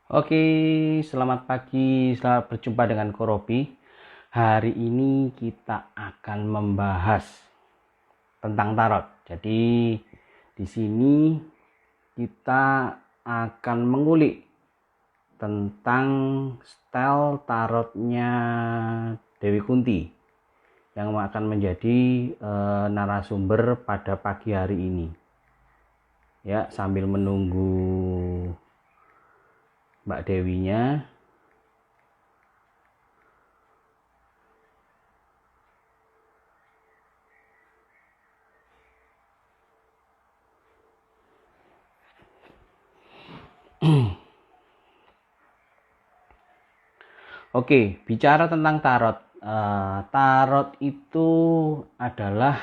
Oke, selamat pagi, selamat berjumpa dengan Korobi. Hari ini kita akan membahas tentang tarot. Jadi di sini kita akan mengulik tentang style tarotnya Dewi Kunti yang akan menjadi narasumber pada pagi hari ini. Ya, sambil menunggu Mbak Dewinya. Oke, bicara tentang tarot. Tarot itu adalah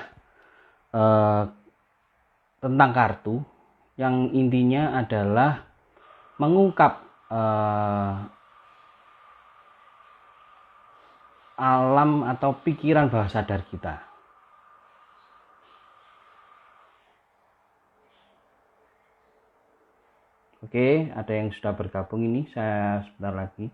eh, tentang kartu yang intinya adalah mengungkap eh, alam atau pikiran bawah sadar kita. Oke, ada yang sudah bergabung ini. Saya sebentar lagi.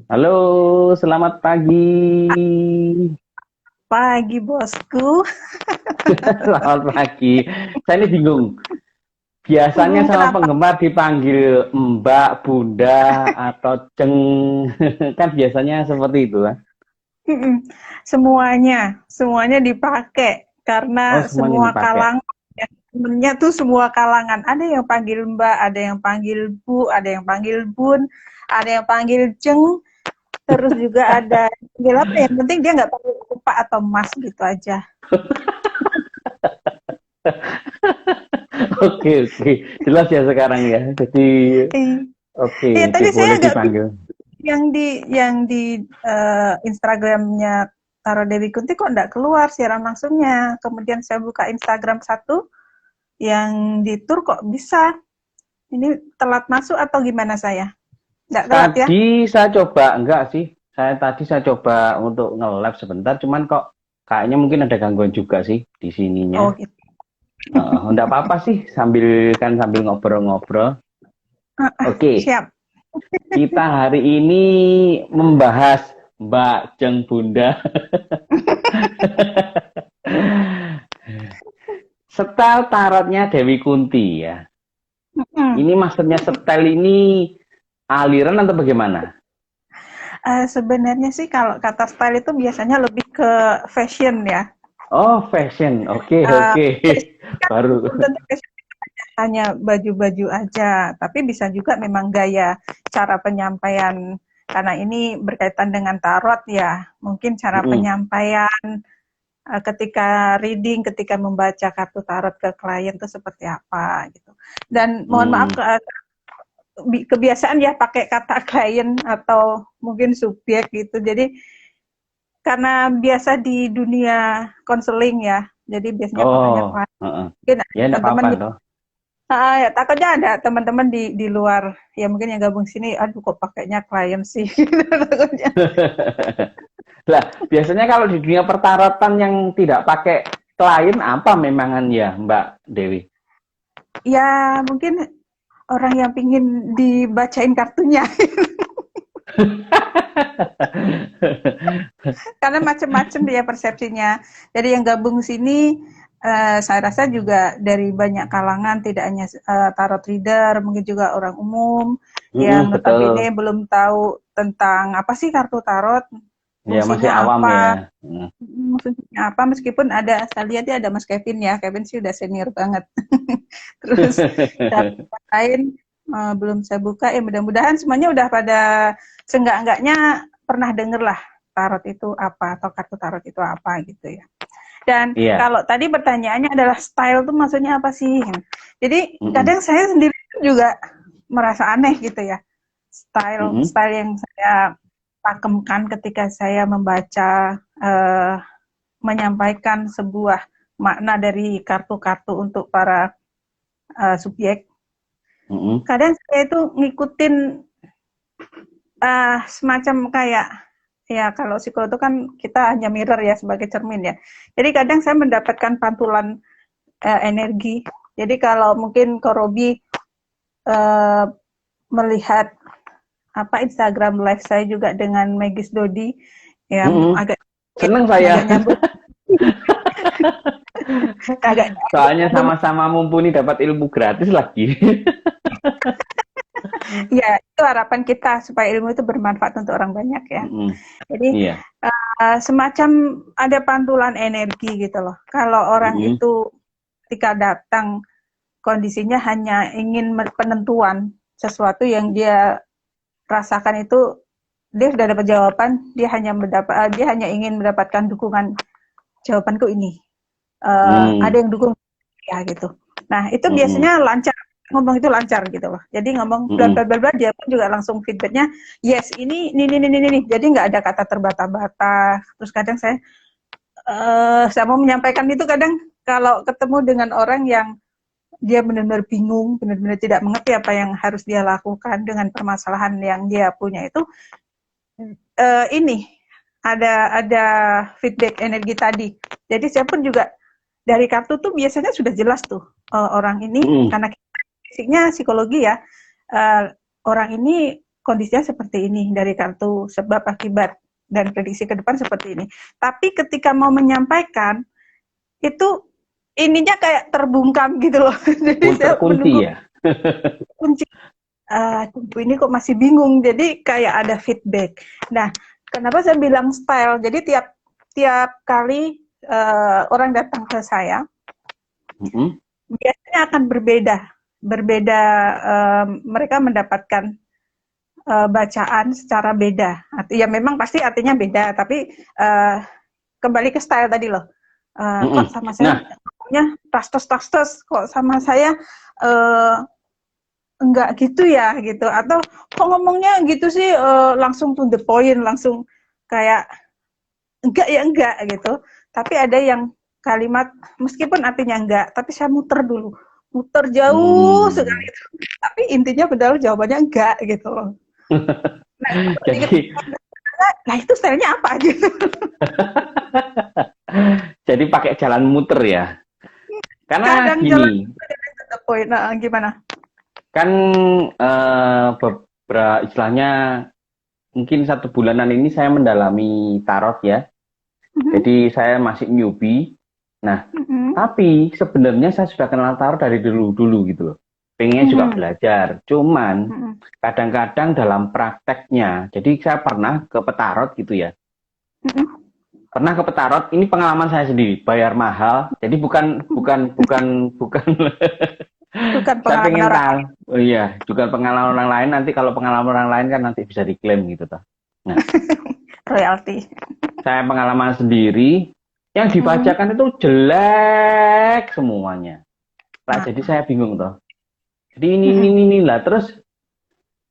Halo, selamat pagi. Pagi bosku. Selamat pagi. Saya ini bingung. Biasanya sama Kenapa? penggemar dipanggil Mbak, Bunda, atau Ceng. Kan biasanya seperti itu kan? Mm-mm. Semuanya dipakai Oh, karena semuanya semua dipakai. kalangan ya, temennya tuh semua kalangan. Ada yang panggil Mbak, ada yang panggil Bu, ada yang panggil Bun, ada yang panggil Ceng, terus juga ada yang panggil apa? Yang penting dia nggak panggil aku Pak atau Mas gitu aja. Oke, oke. Jelas ya sekarang ya. Jadi, oke, Iya, oke, tadi saya boleh agak dipanggil. yang di Instagramnya Taro Dewi Kunti kok nggak keluar siaran langsungnya. Kemudian saya buka Instagram satu, yang di tour kok bisa. Ini telat masuk atau gimana saya? Nggak telat ya? Tadi saya coba, enggak sih. Tadi saya coba untuk nge-live sebentar, cuman kok kayaknya mungkin ada gangguan juga sih di sininya. Oh gitu. Enggak apa-apa sih, sambil ngobrol-ngobrol. Oke, Siap. kita hari ini membahas Mbak Jeng Bunda. Setel tarotnya Dewi Kunti ya. Mm-mm. Ini maksudnya setel ini aliran atau bagaimana? Sebenarnya sih kalau kata style itu biasanya lebih ke fashion ya. Oh, fashion. Oke, Uh, oke. Fashion kan Baru. belum tentu fashion hanya baju-baju aja, tapi bisa juga memang gaya cara penyampaian, karena ini berkaitan dengan tarot ya, mungkin cara Mm-mm. penyampaian ketika reading, ketika membaca kartu tarot ke klien itu seperti apa gitu. Dan mohon maaf, Hmm. kebiasaan ya pakai kata klien atau mungkin subjek gitu. Jadi karena biasa di dunia konseling ya, jadi biasanya pakainya Oh, klien. heeh. Mungkin Ya enggak teman-teman apa-apa toh. ya, takutnya ada teman-teman di luar ya mungkin yang gabung sini, aduh kok pakainya klien sih, gitu, takutnya. Lah, biasanya kalau di dunia pertaratan yang tidak pakai klien apa memangan ya, Mbak Dewi? Ya mungkin orang yang pingin dibacain kartunya, karena macam-macam dia persepsinya. Jadi yang gabung sini saya rasa juga dari banyak kalangan, tidak hanya tarot reader, mungkin juga orang umum yang Betul. notabene belum tahu tentang apa sih kartu tarot, Ya masih fungsinya awam ya. apa. Mm. Fungsinya apa, meskipun ada, saya lihat ya ada Mas Kevin ya, Kevin sih udah senior banget. Terus yang lain belum saya buka, ya mudah-mudahan semuanya udah pada seenggak-enggaknya pernah denger lah tarot itu apa atau kartu tarot itu apa gitu ya. Dan Iya. kalau tadi pertanyaannya adalah style tuh maksudnya apa sih? Jadi Mm-mm. kadang saya sendiri juga merasa aneh gitu ya. Style Mm-mm. style yang saya pakemkan ketika saya membaca menyampaikan sebuah makna dari kartu-kartu untuk para subjek. Kadang saya itu ngikutin semacam kayak, ya kalau psikolog itu kan kita hanya mirror ya, sebagai cermin ya. Jadi kadang saya mendapatkan pantulan energi. Jadi kalau mungkin Ko Robi melihat Instagram live saya juga dengan Megis Dodi, ya agak seneng saya. nyambung. Soalnya sama-sama mumpuni dapat ilmu gratis lagi. Ya, itu harapan kita supaya ilmu itu bermanfaat untuk orang banyak ya. Jadi semacam ada pantulan energi gitu loh. Kalau orang itu ketika datang kondisinya hanya ingin penentuan sesuatu yang dia rasakan, itu dia sudah dapat jawaban, dia hanya ingin mendapatkan dukungan, jawabanku ini. Ada yang dukung ya gitu. Nah, itu biasanya lancar, ngomong itu lancar gitu loh. Jadi ngomong bla bla bla, dia pun juga langsung feedbacknya yes, ini. Jadi nggak ada kata terbata-bata. Terus kadang saya mau menyampaikan itu, kadang kalau ketemu dengan orang yang dia benar-benar bingung, benar-benar tidak mengerti apa yang harus dia lakukan dengan permasalahan yang dia punya itu, ini ada feedback energi tadi. Jadi saya pun juga dari kartu tuh biasanya sudah jelas tuh orang ini, karena fisiknya psikologi ya, orang ini kondisinya seperti ini dari kartu sebab akibat dan prediksi ke depan seperti ini. Tapi ketika mau menyampaikan itu ininya kayak terbungkam gitu loh. Jadi saya kunci ya. Kunci. Ini kok masih bingung. Jadi kayak ada feedback. Nah, kenapa saya bilang style? Jadi tiap kali orang datang ke saya, biasanya akan berbeda. Mereka mendapatkan bacaan secara beda. Ya memang pasti artinya beda, tapi kembali ke style tadi loh. Kok sama saya ngomongnya tas-tas, kok sama saya enggak gitu ya gitu, atau kok ngomongnya gitu sih langsung to the point, langsung kayak enggak gitu. Tapi ada yang kalimat meskipun artinya enggak, tapi saya muter dulu, muter jauh sekali, tapi intinya padahal jawabannya enggak gitu loh. Nah itu stylenya apa gitu. Jadi pakai jalan muter ya. Karena kadang gini. Nah, gimana? Kan beberapa istilahnya mungkin 1 bulanan ini saya mendalami tarot ya. Jadi saya masih newbie. Nah, tapi sebenarnya saya sudah kenal tarot dari dulu gitu loh. Pengennya juga belajar. Cuman kadang-kadang dalam prakteknya, jadi saya pernah ke petarot gitu ya. Pernah ke petarot, ini pengalaman saya sendiri, bayar mahal. Jadi bukan saya pengen tahu. Oh iya, juga pengalaman orang lain. Nanti kalau pengalaman orang lain kan nanti bisa diklaim gitu toh. Nah, royalti. Saya pengalaman sendiri, yang dibacakan itu jelek semuanya. Nah, jadi saya bingung toh. Jadi ini lah. Terus,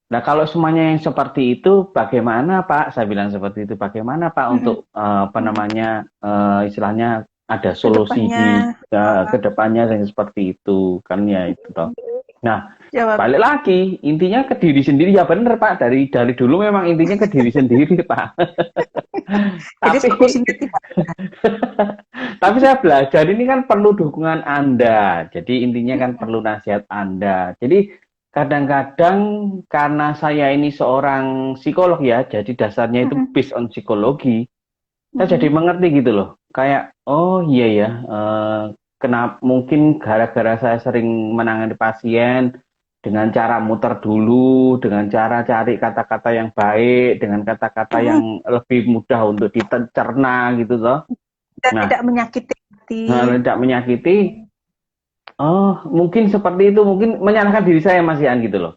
nah kalau semuanya yang seperti itu, bagaimana Pak? Saya bilang seperti itu. Bagaimana Pak untuk istilahnya ada solusi ke depannya yang seperti itu kan ya itu toh. Nah, balik lagi intinya ke diri sendiri ya benar Pak, dari dulu memang intinya ke diri sendiri Pak. Tapi saya belajar ini kan perlu dukungan Anda. Jadi intinya kan perlu nasihat Anda. Jadi kadang-kadang karena saya ini seorang psikolog ya, jadi dasarnya itu based on psikologi. Saya jadi mengerti gitu loh. Kayak, oh iya ya, kenapa mungkin gara-gara saya sering menangani pasien dengan cara muter dulu, dengan cara cari kata-kata yang baik, dengan kata-kata yang lebih mudah untuk dicerna gitu loh. Dan tidak menyakiti. Tidak menyakiti. Oh, mungkin seperti itu, mungkin menyalahkan diri saya Mas Ian gitu loh.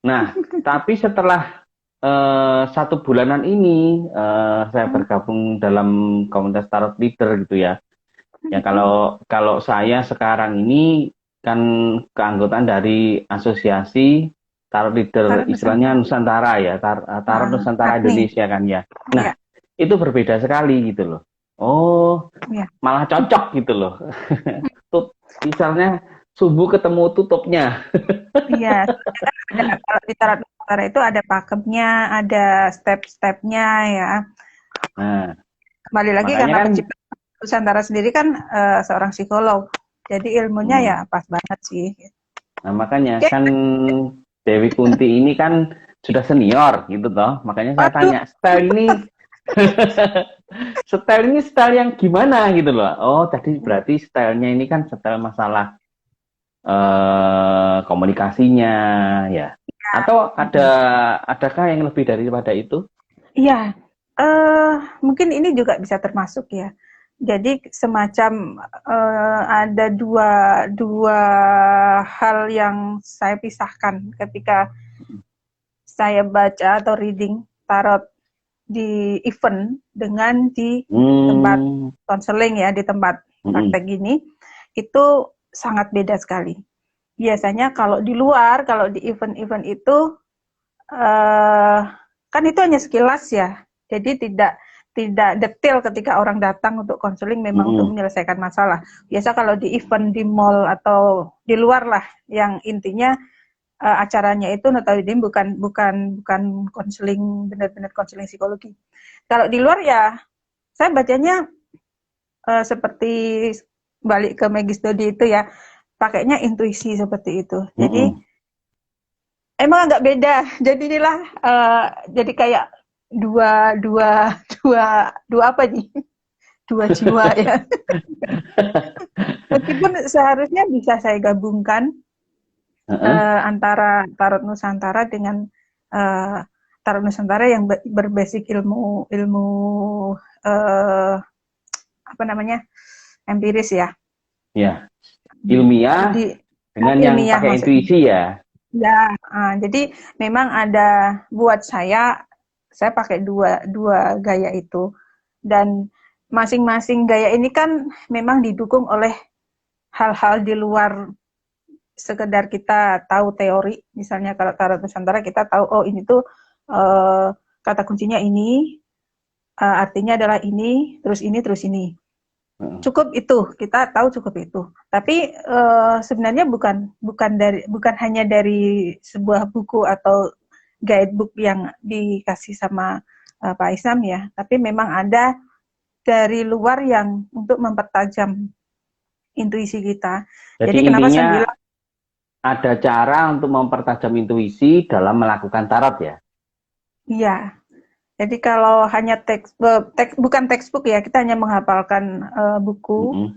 Nah, tapi setelah 1 bulanan ini saya bergabung dalam komunitas tarot leader gitu ya. Ya kalau saya sekarang ini kan keanggotaan dari asosiasi tarot leader istilahnya Nusantara ya, tarot Nusantara Indonesia kan ya. Nah, itu berbeda sekali gitu loh. Oh, malah cocok gitu loh. Tuh misalnya subuh ketemu tutupnya. Iya, kalau di tarot Nusantara itu ada pakemnya, ada step-stepnya ya. Nah, Kembali lagi makanya karena kan, pencipta Nusantara sendiri kan seorang psikolog, jadi ilmunya ya mm, pas banget sih. nah makanya Oke, kan Dewi Kunti ini kan sudah senior gitu toh. Makanya saya waduh, tanya, style ini style yang gimana gitu loh. Oh, tadi berarti stylenya ini kan style masalah komunikasinya ya. Atau adakah yang lebih daripada itu? iya, mungkin ini juga bisa termasuk ya. Jadi semacam ada dua dua hal yang saya pisahkan ketika saya baca atau reading tarot di event dengan di tempat Hmm, konseling ya, di tempat mm-mm, praktek gini, itu sangat beda sekali. Biasanya kalau di luar, kalau di event-event itu, kan itu hanya sekilas ya, jadi tidak tidak detail ketika orang datang untuk konseling memang untuk mm-mm. menyelesaikan masalah. Biasa kalau di event di mall atau di luar lah, yang intinya acaranya itu notabene bukan bukan bukan konseling benar-benar konseling psikologi. Kalau di luar ya saya bacanya seperti balik ke Maggie Study itu ya, pakainya intuisi seperti itu. Jadi Mm-mm. emang agak beda. Jadi inilah jadi kayak dua dua dua dua apa nih? Dua jiwa ya. Meskipun seharusnya bisa saya gabungkan Heeh. antara Tarot Nusantara dengan uh, Tarot Nusantara yang berbasic ilmu ilmu uh, apa namanya empiris ya. Ya, ilmiah Jadi dengan yang ilmiah pakai maksudnya. intuisi ya. Ya, jadi memang ada buat saya pakai dua dua gaya itu dan masing-masing gaya ini kan memang didukung oleh hal-hal di luar sekedar kita tahu teori. Misalnya kalau Tarot Nusantara kita tahu oh ini tuh kata kuncinya ini, artinya adalah ini, terus ini, terus ini. Heeh. Cukup itu, kita tahu cukup itu. Tapi sebenarnya bukan hanya dari sebuah buku atau guidebook yang dikasih sama Pak Isam ya, tapi memang ada dari luar yang untuk mempertajam intuisi kita. Jadi Jadi kenapa saya intinya bilang ada cara untuk mempertajam intuisi dalam melakukan tarot ya. iya. Jadi kalau hanya bukan textbook ya, kita hanya menghafalkan buku. Mm-mm.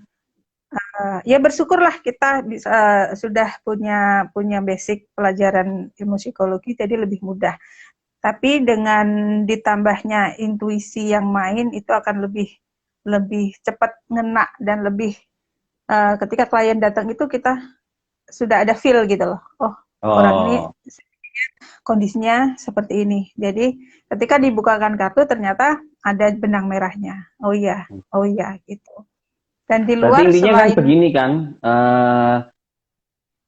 Ya bersyukurlah kita bisa sudah punya punya basic pelajaran ilmu psikologi jadi lebih mudah. Tapi dengan ditambahnya intuisi yang main itu akan lebih lebih cepat ngena dan lebih ketika klien datang itu kita sudah ada feel gitu loh. Oh, orang ini Oh, kondisinya seperti ini. Jadi ketika dibukakan kartu ternyata ada benang merahnya. Oh iya gitu. Dan di berarti luar intinya kan selain begini kan,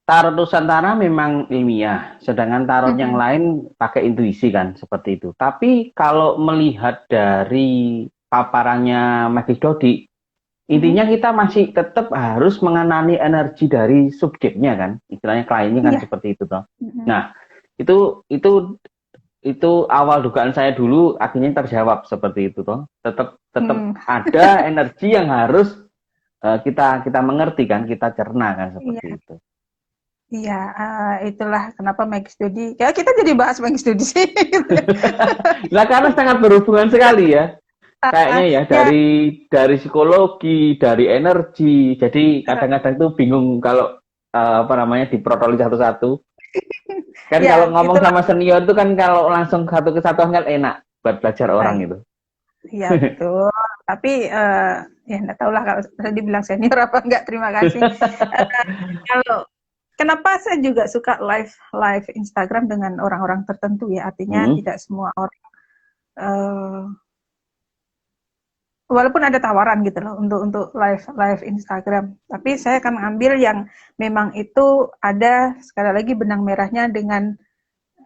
tarot Nusantara memang ilmiah, sedangkan tarot yang mm-mm, lain pakai intuisi kan, seperti itu. Tapi kalau melihat dari paparannya Maggie Dodi, intinya mm-mm, kita masih tetap harus mengenali energi dari subjeknya kan, istilahnya kliennya kan iya. seperti itu toh. Mm-mm. Nah, itu awal dugaan saya dulu akhirnya terjawab seperti itu toh. Tetap tetap Hmm, ada energi yang harus kita kita mengerti kan, kita cerna kan iya, seperti itu. iya, itulah kenapa Make Study. Ya kita jadi bahas Make Study sih. Nah, karena sangat berhubungan sekali ya. Kayaknya ya Ya, dari psikologi, dari energi. Jadi kadang-kadang tuh bingung kalau apa namanya diprotoli satu-satu. Kan kalau ya ngomong itulah. sama senior tuh kan kalau langsung satu kesatuan kan enak buat belajar orang Iya, itu. iya, betul. Tapi ya nggak tahu lah kalau tadi bilang senior apa enggak. Terima kasih. Kalau kenapa saya juga suka live live Instagram dengan orang-orang tertentu ya. Artinya Hmm, tidak semua orang. eh, Walaupun ada tawaran gitu loh untuk live live Instagram, tapi saya akan ambil yang memang itu ada sekali lagi benang merahnya dengan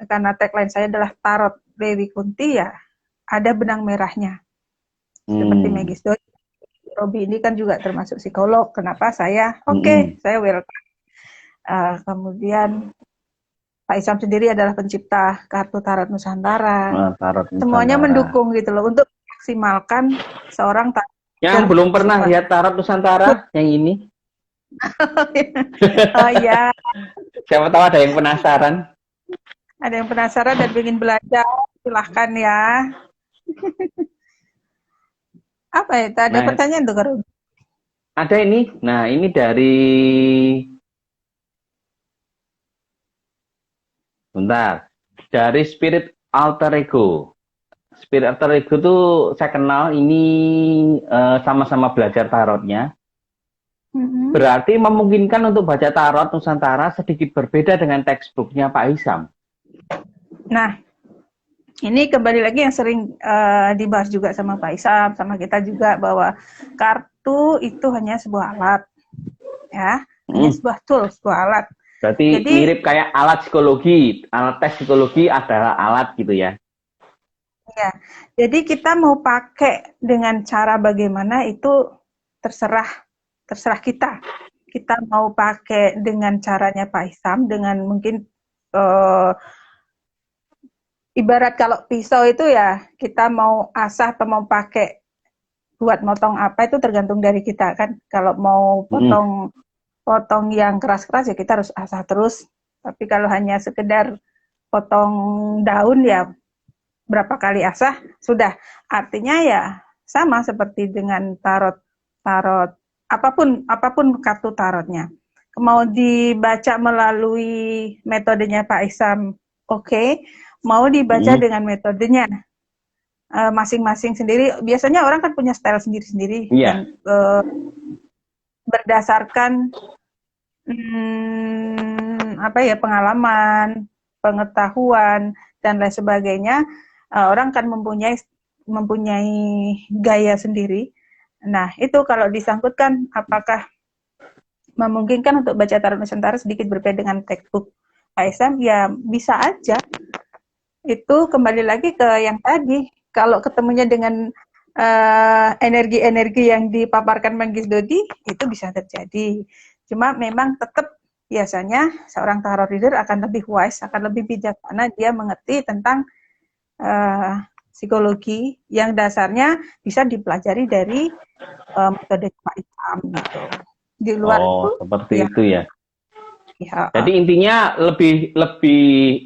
karena tagline saya adalah Tarot Dewi Kunti ya, ada benang merahnya. Seperti hmm, Maggie Robi ini kan juga termasuk psikolog. Kenapa saya? hmm, Oke, saya welcome. Kemudian Pak Isam sendiri adalah pencipta kartu Tarot Nusantara. Tarot Semuanya Nusantara. mendukung gitu loh untuk memaksimalkan seorang Yang trader belum pernah supaya lihat Tarot Nusantara yang ini, oh ya, siapa tahu ada yang penasaran. ada yang penasaran dan ingin belajar, silahkan ya. Apa ya? Ada Nah, pertanyaan tuh, Kak? ada ini. Nah, ini dari bentar. Dari Spirit Alter Ego. Spirit Alter Ego tuh saya kenal ini sama-sama belajar tarotnya. Berarti memungkinkan untuk baca tarot Nusantara sedikit berbeda dengan textbooknya Pak Isam. Nah, ini kembali lagi yang sering dibahas juga sama Pak Isam, sama kita juga, bahwa kartu itu hanya sebuah alat, ya, hanya sebuah tool, sebuah alat. Berarti Jadi, mirip kayak alat psikologi, alat tes psikologi adalah alat gitu ya. ya, jadi kita mau pakai dengan cara bagaimana itu terserah kita. Kita mau pakai dengan caranya Pak Isam, dengan mungkin ibarat kalau pisau itu ya, kita mau asah atau mau pakai buat motong apa itu tergantung dari kita kan. Kalau mau potong yang keras-keras ya kita harus asah terus. Tapi kalau hanya sekedar potong daun ya berapa kali asah sudah. Artinya ya sama seperti dengan tarot apapun kartu tarotnya. Mau dibaca melalui metodenya Pak Isam, oke. Mau dibaca dengan metodenya masing-masing sendiri. Biasanya orang kan punya style sendiri-sendiri dan berdasarkan pengalaman, pengetahuan dan lain sebagainya, orang kan mempunyai gaya sendiri. Nah, itu kalau disangkutkan apakah memungkinkan untuk baca tarot Nusantara sedikit berbeda dengan textbook Pak Isam, ya bisa aja. Itu kembali lagi ke yang tadi, kalau ketemunya dengan energi-energi yang dipaparkan Manggis Dodi, itu bisa terjadi. Cuma memang tetap biasanya seorang tarot reader akan lebih wise, akan lebih bijaksana, dia mengerti tentang psikologi yang dasarnya bisa dipelajari dari metode Pak Isam gitu. Di luar itu, seperti ya, itu ya. Ya, Jadi intinya lebih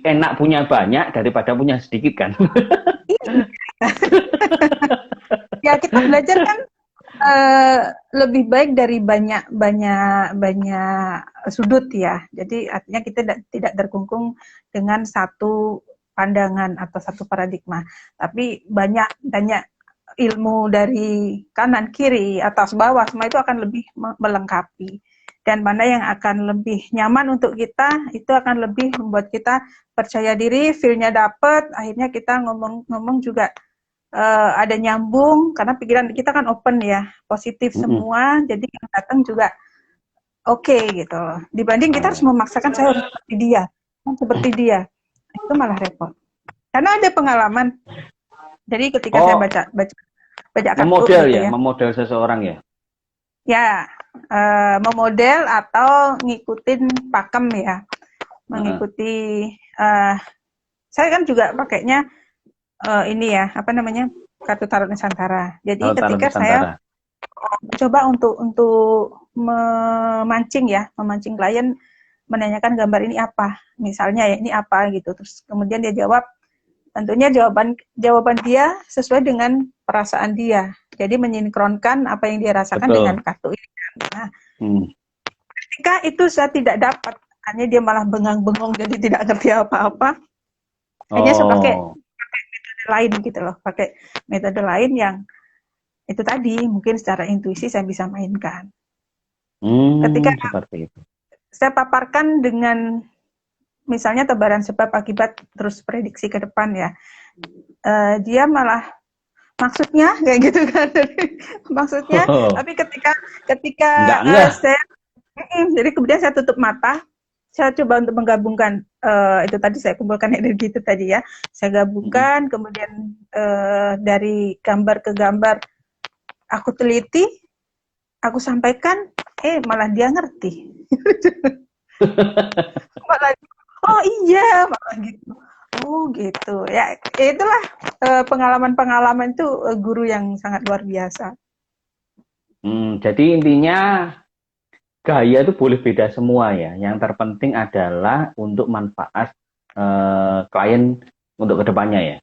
enak punya banyak daripada punya sedikit kan? Ya kita belajar kan lebih baik dari banyak sudut ya. Jadi artinya kita tidak terkungkung dengan satu pandangan atau satu paradigma, tapi banyak ilmu dari kanan kiri atas bawah, semua itu akan lebih melengkapi. Dan mana yang akan lebih nyaman untuk kita, itu akan lebih membuat kita percaya diri, feel-nya dapet, akhirnya kita ngomong juga ada nyambung, karena pikiran kita kan open ya, positif semua, jadi yang datang juga oke gitu. Dibanding kita harus memaksakan saya harus seperti dia, itu malah repot. Karena ada pengalaman, jadi ketika saya baca kartu memodel gitu ya, ya, memodel seseorang ya. Ya, memodel atau ngikutin pakem ya, mengikuti. Saya kan juga pakainya ini ya, apa namanya, kartu tarot Nusantara. Jadi ketika saya coba untuk memancing klien, menanyakan gambar ini apa, misalnya ya ini apa gitu, terus kemudian dia jawab, tentunya jawaban dia sesuai dengan perasaan dia. Jadi mensinkronkan apa yang dia rasakan dengan kartu ini. Nah, ketika itu saya tidak dapat, hanya dia malah bengang-bengong, jadi tidak ngerti apa-apa. Hanya saya pakai metode lain gitu loh, pakai metode lain yang itu tadi mungkin secara intuisi saya bisa mainkan. Ketika seperti itu, saya paparkan dengan misalnya tebaran sebab akibat terus prediksi ke depan ya, dia malah maksudnya kayak gitu kan, maksudnya. Tapi ketika saya jadi kemudian saya tutup mata, saya coba untuk menggabungkan itu tadi, saya kumpulkan energi itu tadi ya, saya gabungkan, kemudian dari gambar ke gambar aku teliti, aku sampaikan, malah dia ngerti. Malah, oh iya, malah gitu. Oh gitu. Ya, itulah pengalaman-pengalaman itu guru yang sangat luar biasa. Jadi intinya gaya itu boleh beda semua ya. Yang terpenting adalah untuk manfaat klien untuk kedepannya ya.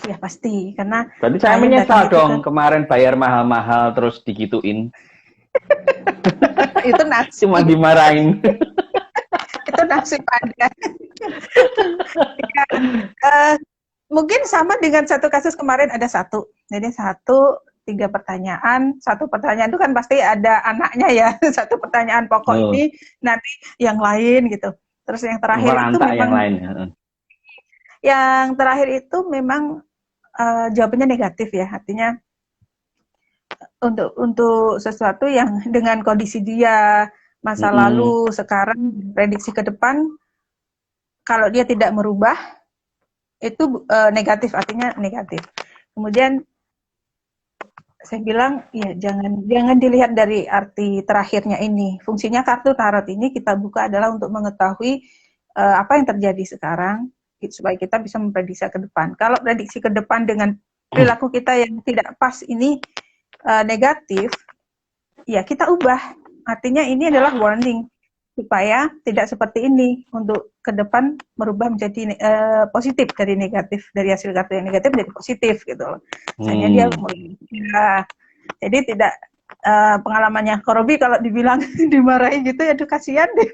Ya pasti, karena Berarti saya klien datang menyesal itu dong kan kemarin bayar mahal-mahal terus digituin. itu nasib, Cuma dimarahin. itu nasib Anda. Ya, eh, mungkin sama dengan satu kasus kemarin ada satu. Jadi tiga pertanyaan, satu pertanyaan itu kan pasti ada anaknya ya. Satu pertanyaan pokok Oh, ini nanti yang lain gitu. Terus merantak yang lain. yang terakhir itu memang jawabannya negatif ya. Artinya untuk sesuatu yang dengan kondisi dia masa Mm-mm. lalu, sekarang, prediksi ke depan, kalau dia tidak merubah itu negatif, artinya negatif. Kemudian saya bilang ya jangan dilihat dari arti terakhirnya ini. Fungsinya kartu tarot ini kita buka adalah untuk mengetahui apa yang terjadi sekarang supaya kita bisa memprediksi ke depan. Kalau prediksi ke depan dengan perilaku kita yang tidak pas ini negatif, ya kita ubah. Artinya ini adalah warning supaya tidak seperti ini untuk ke depan merubah menjadi positif dari negatif, dari hasil kartu yang negatif menjadi positif gitu loh. Misalnya dia Hmm. ya, jadi tidak pengalamannya Korobi kalau dibilang dimarahi gitu ya, aduh kasihan deh.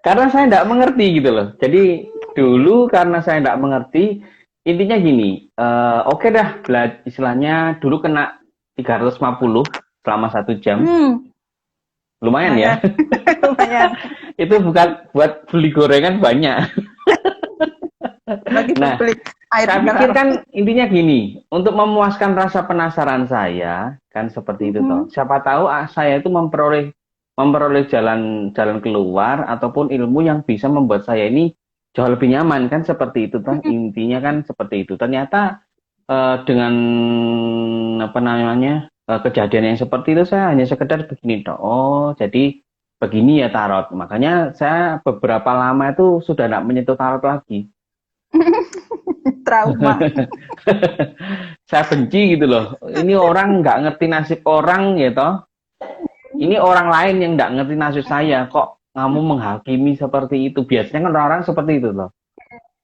Karena saya tidak mengerti gitu loh. Jadi dulu karena saya tidak mengerti, intinya gini, oke dah, istilahnya dulu kena 350 selama 1 jam, lumayan ya. Lumayan, lumayan. Itu bukan buat beli gorengan banyak. Lagi Nah, beli air saya pikir mineral. kan intinya gini, untuk memuaskan rasa penasaran saya, kan seperti itu toh. Siapa tahu saya itu memperoleh jalan jalan keluar ataupun ilmu yang bisa membuat saya ini jauh lebih nyaman kan seperti itu toh. Intinya kan seperti itu. Ternyata dengan apa namanya kejadian yang seperti itu saya hanya sekedar begini toh. Oh, jadi begini ya tarot. Makanya saya beberapa lama itu sudah tidak menyentuh tarot lagi. Trauma. Saya benci gitu loh. Ini orang nggak ngerti nasib orang ya toh. Ini orang lain yang nggak ngerti nasib saya. Kok kamu menghakimi seperti itu? Biasanya kan orang-orang seperti itu loh.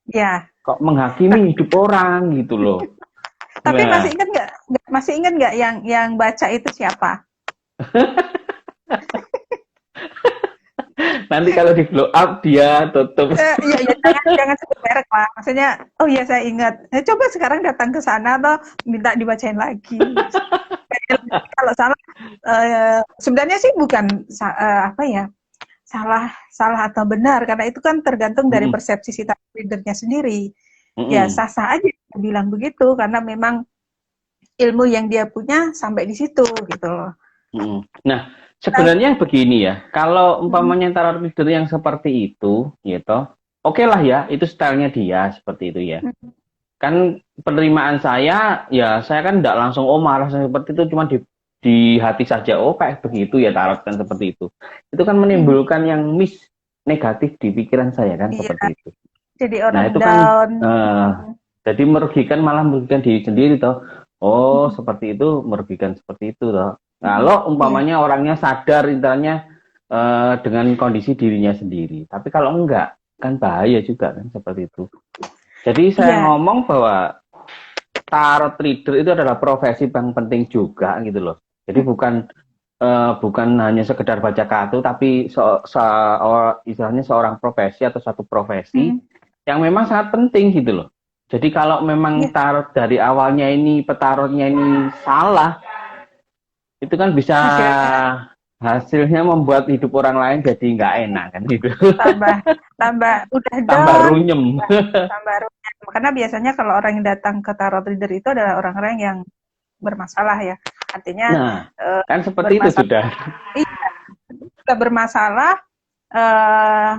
Ya, Kok menghakimi hidup orang gitu loh. tapi Nah, masih ingat nggak yang baca itu siapa? nanti kalau di blow up dia tutup. Iya, ya, jangan sebut merek lah. Maksudnya, oh iya saya ingat. Coba sekarang datang ke sana atau minta dibacain lagi. Kalau salah, sebenarnya sih bukan apa ya, salah atau benar karena itu kan tergantung dari Mm-mm, persepsi si readernya sendiri. Ya mm-mm, sah-sah aja bilang begitu karena memang ilmu yang dia punya sampai di situ gitu loh. mm-mm. Nah, sebenarnya begini ya. Kalau Mm, umpamanya tarot reader yang seperti itu, gitu, oke lah ya, itu stylenya dia seperti itu ya. mm, Kan penerimaan saya ya saya kan tidak langsung oh marah seperti itu cuma di hati saja oh kayak begitu ya tarot kan seperti itu kan mm. menimbulkan yang negatif di pikiran saya kan Iya, seperti itu. jadi Nah orang itu kan down. jadi merugikan malah merugikan diri sendiri toh. Oh Mm, seperti itu merugikan seperti itu toh. mm, Kalau iya, umpamanya orangnya sadar intinya dengan kondisi dirinya sendiri. Tapi kalau enggak kan bahaya juga kan seperti itu. Jadi saya iya, ngomong bahwa tarot reader itu adalah profesi yang penting juga gitu loh. Jadi bukan hanya sekedar baca kartu, tapi istilahnya seorang profesi atau satu profesi mm, yang memang sangat penting gitu loh. Jadi kalau memang iya. tarot dari awalnya ini petarotnya ini salah, itu kan bisa Hasilnya hasilnya membuat hidup orang lain jadi nggak enak kan gitu. tambah tambah udah Tambah down, runyem. tambah runyam. Karena biasanya kalau orang yang datang ke tarot reader itu adalah orang-orang yang bermasalah ya. Artinya Nah, kan seperti itu bermasalah, sudah. iya, sudah bermasalah, eh,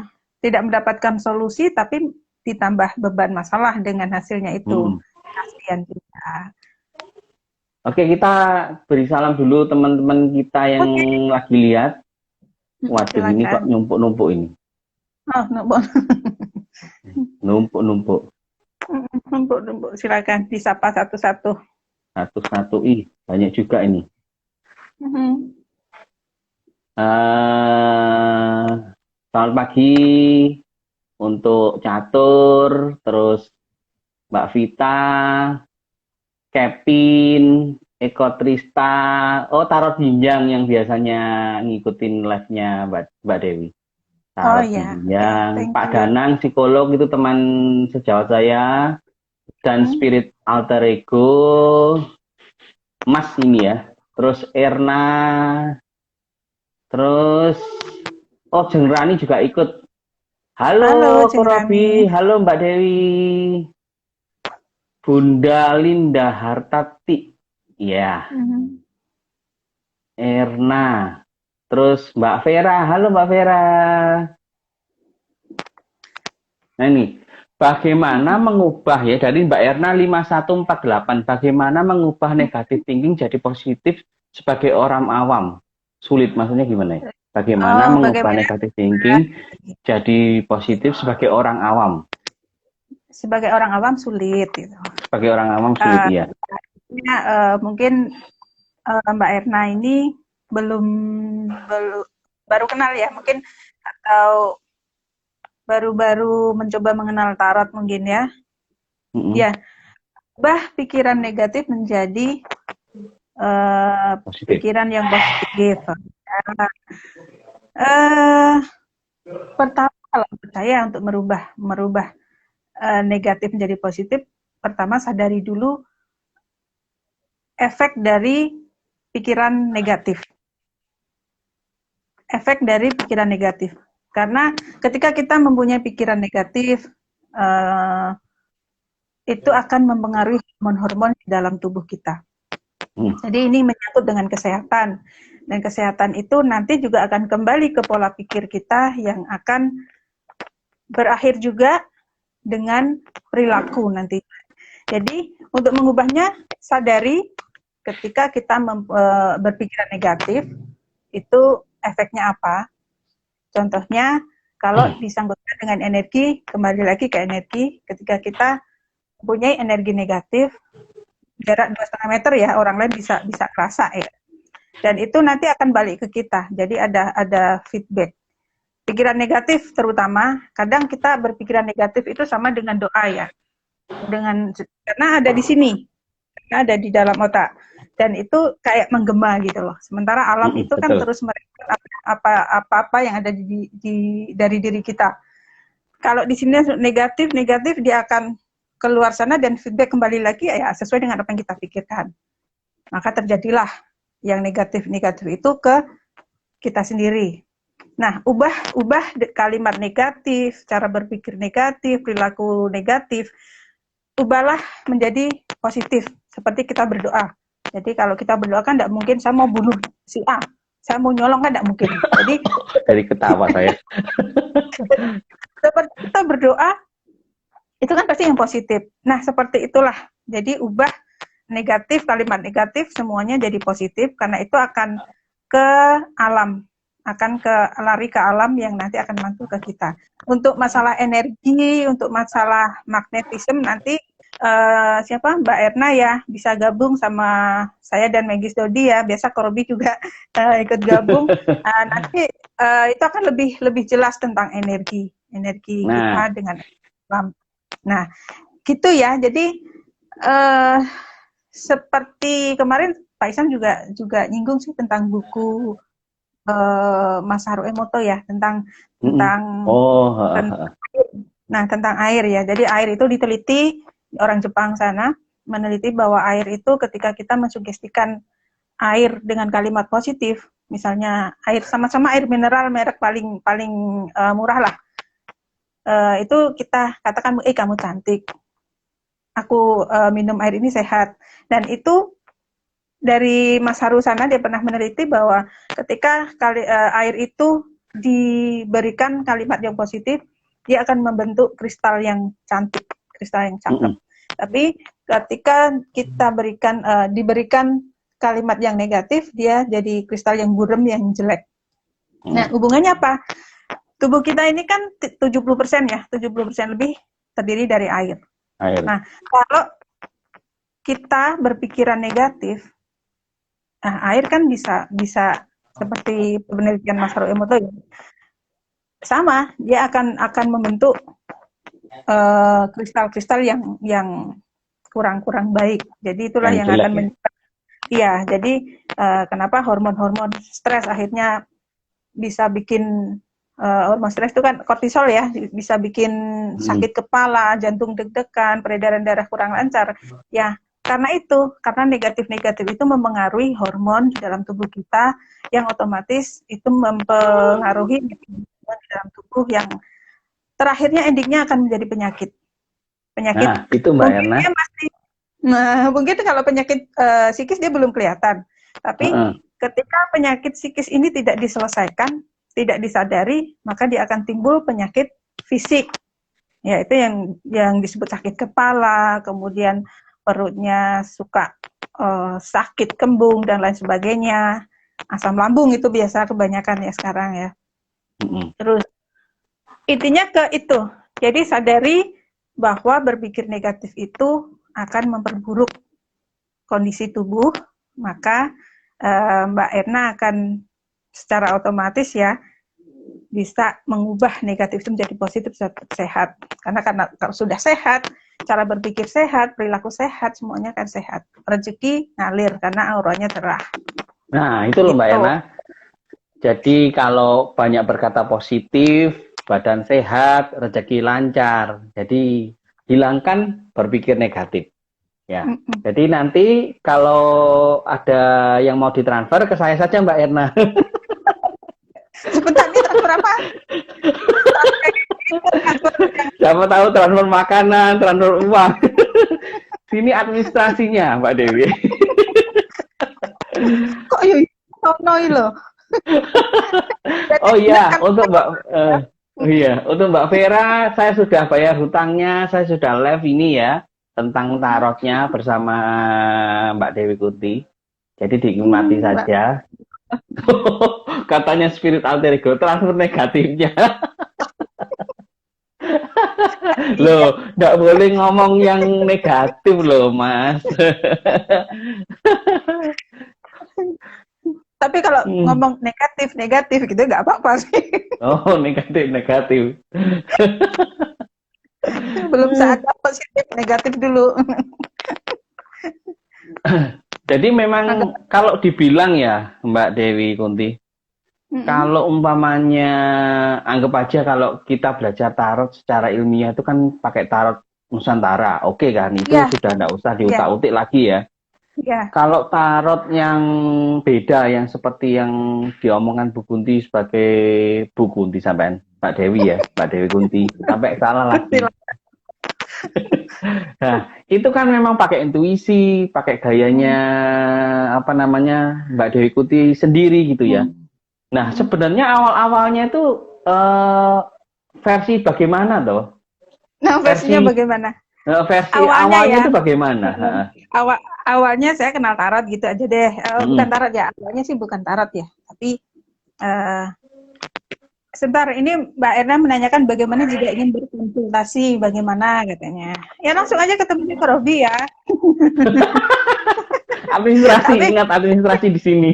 tidak mendapatkan solusi, tapi ditambah beban masalah dengan hasilnya itu. Hmm. Kasihan juga. Oke, kita beri salam dulu teman-teman kita yang Oke, lagi lihat. Waduh, ini kok Silakan. numpuk-numpuk ini. Oh, numpuk, Numpuk-numpuk. numpuk, numpuk. Silakan disapa satu-satu. Satu-satu. Banyak juga ini. Mhm. eh Selamat pagi untuk Catur, terus Mbak Vita, Kevin, Eko Trista, Tarot Jinjang yang biasanya ngikutin live-nya Mbak Dewi. Oh Tarot ya, oke. Jinjang, Thank Pak you. Danang, psikolog itu teman sejawat saya, dan Hmm. Spirit Alter Ego, Mas ini ya. Terus Erna, terus Jeng Rani juga ikut. Halo, Halo Ko Jeng Rani. Robi, halo Mbak Dewi, Bunda Linda Hartati, ya, Mhm. Erna, terus Mbak Vera, halo Mbak Vera. Nah ini, bagaimana mengubah ya dari Mbak Erna 5148, bagaimana mengubah negatif thinking jadi positif sebagai orang awam? Sulit, maksudnya gimana ya? Bagaimana Oh, mengubah bagaimana negatif thinking jadi positif sebagai orang awam? sebagai orang awam sulit gitu. Sebagai orang awam sulit, Uh, iya. Mungkin Mbak Erna ini belum belum baru kenal ya, mungkin atau baru-baru mencoba mengenal tarot mungkin ya. Ya, ubah pikiran negatif menjadi Positif. pikiran yang positif. Uh, Pertama kalau percaya untuk merubah negatif menjadi positif, pertama sadari dulu efek dari pikiran negatif. Efek dari pikiran negatif. Karena ketika kita mempunyai pikiran negatif, itu akan mempengaruhi hormon-hormon di dalam tubuh kita. Jadi ini menyangkut dengan kesehatan. Dan kesehatan itu nanti juga akan kembali ke pola pikir kita yang akan berakhir juga dengan perilaku nanti. Jadi untuk mengubahnya, sadari ketika kita berpikiran negatif, itu efeknya apa. Contohnya, kalau disangkutkan dengan energi, kembali lagi ke energi, ketika kita mempunyai energi negatif, jarak 2,5 meter ya, orang lain bisa kerasa ya. Dan itu nanti akan balik ke kita. Jadi ada feedback. Pikiran negatif terutama, kadang kita berpikiran negatif itu sama dengan doa ya. Karena ada di sini, karena ada di dalam otak. Dan itu kayak menggema gitu loh. Sementara alam itu kan Betul. terus merekod apa-apa yang ada dari diri kita. Kalau di sini negatif, dia akan keluar sana dan feedback kembali lagi ya sesuai dengan apa yang kita pikirkan. Maka terjadilah yang negatif itu ke kita sendiri. Nah, ubah kalimat negatif, cara berpikir negatif, perilaku negatif, ubahlah menjadi positif. Seperti kita berdoa. Jadi kalau kita berdoa kan tidak mungkin saya mau bunuh si A, saya mau nyolong kan tidak mungkin. Jadi dari ketawa saya. seperti kita berdoa, itu kan pasti yang positif. Nah, seperti itulah. Jadi ubah negatif, kalimat negatif semuanya jadi positif karena itu akan ke alam, akan lari ke alam yang nanti akan mantul ke kita. Untuk masalah energi, untuk masalah magnetisme nanti siapa Mbak Erna ya bisa gabung sama saya dan Megis Dodi ya. Biasa Korobi juga ikut gabung. Nanti itu akan lebih jelas tentang energi kita dengan alam. Nah, gitu ya. Jadi seperti kemarin Pak Isan juga nyinggung sih tentang buku Mas Haru Emoto ya tentang tentang air ya. Jadi air itu diteliti orang Jepang sana meneliti bahwa air itu ketika kita mensugestikan air dengan kalimat positif, misalnya air sama-sama air mineral merek paling murah lah. Itu kita katakan, kamu cantik. Aku minum air ini sehat. Dan itu dari Mas Haru sana dia pernah meneliti bahwa ketika air itu diberikan kalimat yang positif, dia akan membentuk kristal yang cantik, kristal yang cakep. Tapi ketika kita diberikan kalimat yang negatif, dia jadi kristal yang buram, yang jelek. Nah, hubungannya apa? Tubuh kita ini kan 70% ya, 70% lebih terdiri dari air. Air. Nah, kalau kita berpikiran negatif, nah air kan bisa seperti penelitian Mas Roemoto ya, sama, dia akan membentuk kristal-kristal yang kurang baik. Jadi itulah yang jelek, akan iya, jadi kenapa hormon-hormon stres akhirnya bisa bikin hormon stres itu kan kortisol ya, bisa bikin sakit kepala, jantung deg-degan, peredaran darah kurang lancar. Ya, karena negatif-negatif itu mempengaruhi hormon di dalam tubuh kita yang otomatis itu mempengaruhi hormon di dalam tubuh yang terakhirnya endingnya akan menjadi penyakit. Nah, itu Mbak Erna. Mungkin kalau penyakit psikis dia belum kelihatan. Tapi ketika penyakit psikis ini tidak diselesaikan, tidak disadari, maka dia akan timbul penyakit fisik. Ya, itu yang disebut sakit kepala, kemudian perutnya suka sakit, kembung dan lain sebagainya. Asam lambung itu biasa kebanyakan ya sekarang ya. Terus intinya ke itu. Jadi sadari bahwa berpikir negatif itu akan memperburuk kondisi tubuh, maka Mbak Erna akan secara otomatis ya bisa mengubah negatif itu menjadi positif, sehat. Karena kalau sudah sehat, cara berpikir sehat, perilaku sehat, semuanya akan sehat. Rezeki ngalir karena auranya cerah. Nah, itu loh Mbak Erna. Jadi kalau banyak berkata positif, badan sehat, rezeki lancar. Jadi hilangkan berpikir negatif. Ya. Jadi nanti kalau ada yang mau ditransfer ke saya saja Mbak Erna. Sebentar, ini transfer apa? Siapa tahu transfer makanan, transfer uang. Sini administrasinya Mbak Dewi. Kok yoi loh. Oh iya, untuk untuk Mbak Vera, saya sudah bayar hutangnya, saya sudah live ini ya tentang tarotnya bersama Mbak Dewi Kunti. Jadi dinikmati saja. Katanya spirit alter ego transfer negatifnya. Loh, nggak boleh ngomong yang negatif loh, Mas. Tapi kalau ngomong negatif gitu nggak apa-apa sih. Oh, negatif. Belum saatnya positif, negatif dulu. Jadi memang kalau dibilang ya Mbak Dewi Kunti, kalau umpamanya anggap aja kalau kita belajar tarot secara ilmiah itu kan pakai tarot Nusantara, oke kan? Itu sudah nggak usah diutak-utik lagi ya. Kalau tarot yang beda, yang seperti yang diomongkan Bu Kunti sebagai Bu Kunti sampai Mbak Dewi ya, Mbak Dewi Kunti, sampai salah lagi. Nah, itu kan memang pakai intuisi, pakai gayanya Mbak Dewi Kunti sendiri gitu ya. Nah, sebenarnya awal-awalnya itu versi bagaimana toh? Nah, versinya bagaimana? Versi awalnya itu bagaimana? Awalnya saya kenal tarot gitu aja deh. Bukan tarot ya, awalnya sih bukan tarot ya. Tapi sebentar, ini Mbak Erna menanyakan bagaimana jika ingin berkonsultasi, bagaimana katanya. Ya langsung aja ketemu ke Robi ya. Administrasi, ingat administrasi di sini.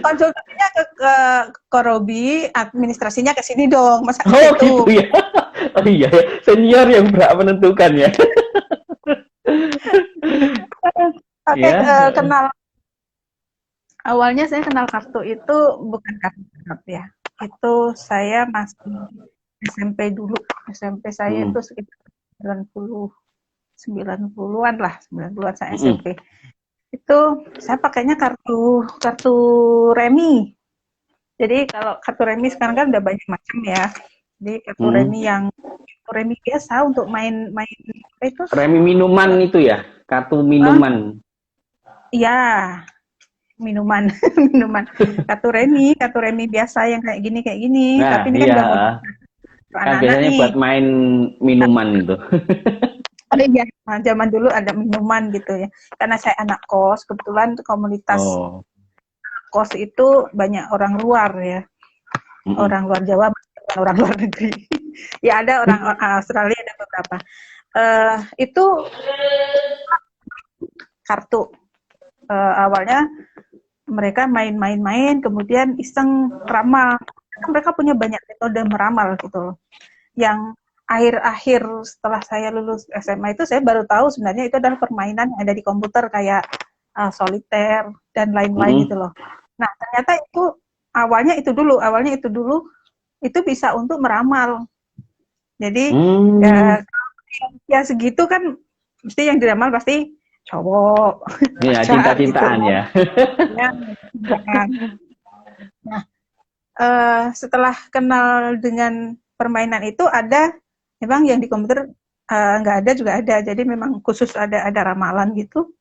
Konsultasinya ke Robi, administrasinya ke sini dong. Masa gitu ya. Oh iya, senior yang berhak menentukan ya. Oke, kenal. Awalnya saya kenal kartu itu bukan kartu tarot ya. Itu saya masih SMP dulu. SMP saya itu sekitar 90-an lah, 90-an saya SMP. Itu saya pakainya kartu remi. Jadi kalau kartu remi sekarang kan udah banyak macam ya. Jadi kartu remi biasa untuk main apa itu? Remi minuman itu ya, kartu minuman. Iya. Minuman kartu remi biasa yang kayak gini. Nah, tapi ini kan kan biasanya buat main minuman itu. Ada ya, zaman dulu ada minuman gitu ya, karena saya anak kos, kebetulan komunitas kos itu banyak orang luar ya, Mm-mm. orang luar Jawa, bukan orang luar negeri. Ya ada orang Australia, ada beberapa. Itu kartu. Awalnya mereka main-main-main, kemudian iseng ramal. Mereka punya banyak metode meramal gitu loh. Yang akhir-akhir setelah saya lulus SMA itu saya baru tahu sebenarnya itu adalah permainan yang ada di komputer kayak soliter dan lain-lain gitu loh. Nah ternyata itu awalnya itu dulu itu bisa untuk meramal. Jadi ya segitu kan mesti yang diramal pasti cowok. Ya, cinta-cintaan gitu. Ya. Nah, setelah kenal dengan permainan itu ada memang yang di komputer nggak ada juga ada. Jadi memang khusus ada ramalan gitu.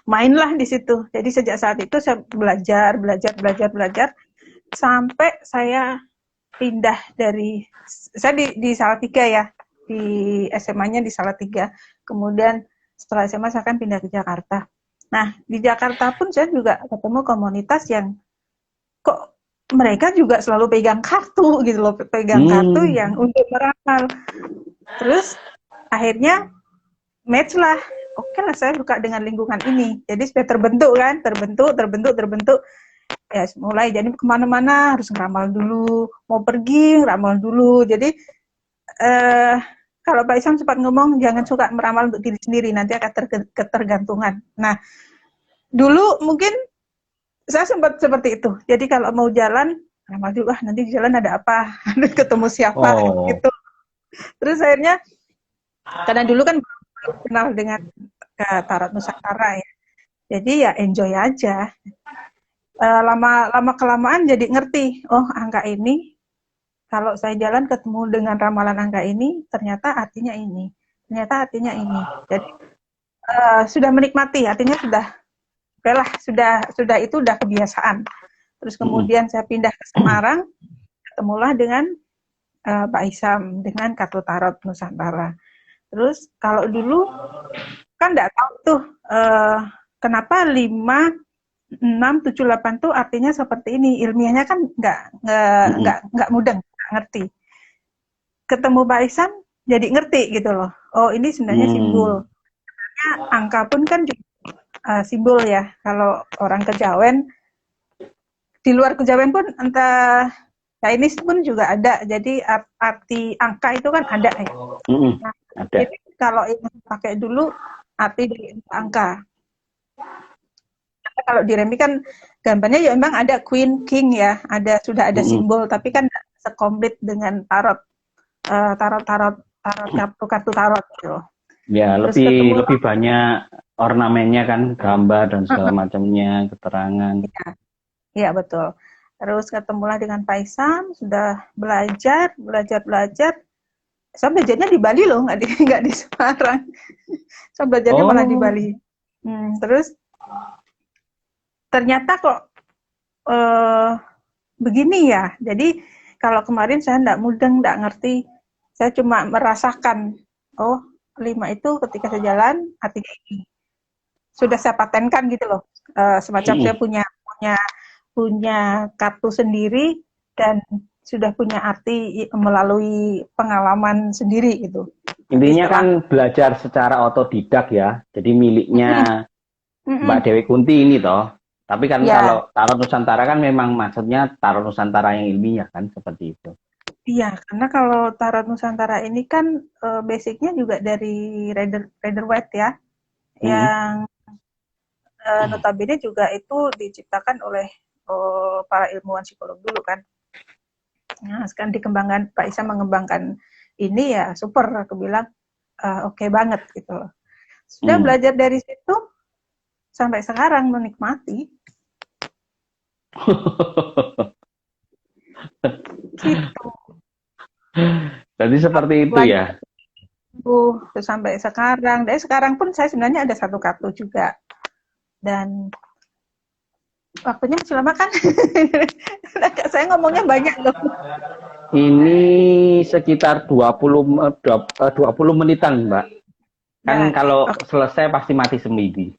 Mainlah di situ. Jadi sejak saat itu saya belajar sampai saya pindah dari saya di Salatiga ya, di SMA-nya di Salatiga. Kemudian setelah SMA saya akan pindah ke Jakarta. Nah, di Jakarta pun saya juga ketemu komunitas yang kok mereka juga selalu pegang kartu gitu loh, pegang kartu yang untuk meramal. Terus akhirnya match lah. Oke lah, saya suka dengan lingkungan ini. Jadi sudah terbentuk kan, terbentuk. Ya mulai jadi kemana-mana harus ngeramal dulu, mau pergi ngeramal dulu. Jadi kalau Pak Isam sempat ngomong jangan suka meramal untuk diri sendiri, nanti akan ketergantungan. Nah dulu mungkin saya sempat seperti itu. Jadi kalau mau jalan ramal dulu, nanti di jalan ada apa, ketemu siapa gitu. Terus akhirnya karena dulu kan belum kenal dengan Tarot Nusantara ya, jadi ya enjoy aja. Lama kelamaan jadi ngerti, oh angka ini kalau saya jalan ketemu dengan ramalan angka ini ternyata artinya ini. Jadi sudah menikmati, artinya sudah itu udah kebiasaan. Terus kemudian saya pindah ke Semarang, ketemulah dengan Pak Isam dengan kartu Tarot Nusantara. Terus kalau dulu kan nggak tahu tuh kenapa 5, 6, 7, 8 tuh artinya seperti ini. Ilmiahnya kan nggak mudah, nggak ngerti. Ketemu Pak Ihsan jadi ngerti gitu loh. Oh ini sebenarnya simbol. Sebenarnya angka pun kan juga simbol ya. Kalau orang Kejawen, di luar Kejawen pun entah Chinese pun juga ada. Jadi arti angka itu kan ada ya. Nah, ada. Jadi kalau yang pakai dulu arti dari angka. Kalau di Remi kan gambarnya ya memang ada Queen, King ya, sudah ada simbol, tapi kan sekomplit dengan kartu tarot gitu. Ya, lebih banyak ornamennya kan, gambar dan segala macamnya, keterangan. Iya betul. Terus ketemulah dengan Pak Isam, sudah belajar. Saya belajarnya di Bali loh, nggak di Semarang. Saya belajarnya malah di Bali. Terus ternyata kok begini ya. Jadi kalau kemarin saya nggak mudeng, nggak ngerti. Saya cuma merasakan, oh 5 itu ketika saya jalan artinya ini. Sudah saya patenkan gitu loh. Semacam saya punya kartu sendiri dan sudah punya arti melalui pengalaman sendiri gitu. Intinya kan belajar secara otodidak ya. Jadi miliknya Mbak Dewi Kunti ini toh. Tapi kan kalau Tarot Nusantara kan memang maksudnya Tarot Nusantara yang ilmiah kan, seperti itu. Iya, karena kalau Tarot Nusantara ini kan basicnya juga dari Rider Waite ya, yang notabene juga itu diciptakan oleh para ilmuwan psikolog dulu kan. Nah, sekarang dikembangkan, Pak Isa mengembangkan ini ya super, aku bilang oke banget gitu loh. Sudah belajar dari situ sampai sekarang menikmati. Gitu. Jadi seperti itu ya. Sampai sekarang. Dari sekarang pun saya sebenarnya ada 1 kartu juga. Dan waktunya masih lama kan? Saya ngomongnya banyak loh. Ini sekitar 20 menitan, Mbak. Kan kalau selesai pasti mati sendiri.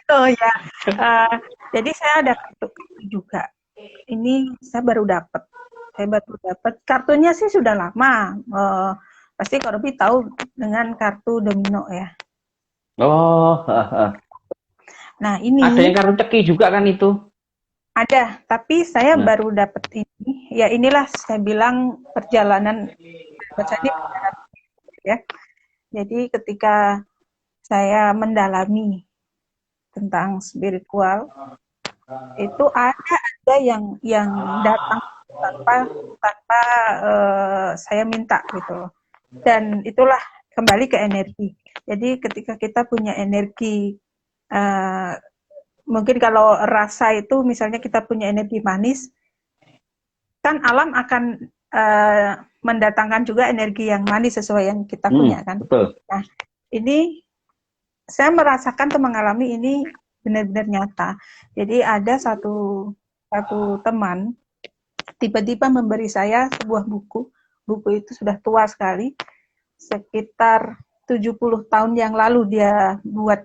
Oh ya, Eh, jadi saya ada kartu juga. Ini saya baru dapat. Saya baru dapat. Kartunya sih sudah lama. Pasti Kak Robi tahu dengan kartu domino ya. Oh, Nah ada yang ini kartu ceki juga kan itu. ada, tapi saya Nah, baru dapat ini. Ya inilah saya bilang perjalanan bacanya ya. Jadi ketika saya mendalami tentang spiritual, itu ada yang datang tanpa tanpa saya minta gitu loh. Dan itulah kembali ke energi. Jadi ketika kita punya energi, uh, mungkin kalau rasa itu misalnya kita punya energi manis, kan alam akan mendatangkan juga energi yang manis sesuai yang kita punya kan. betul. Nah ini saya merasakan atau mengalami ini benar-benar nyata. Jadi ada satu satu teman tiba-tiba memberi saya sebuah buku. Buku itu sudah tua sekali, sekitar 70 tahun yang lalu dia buat.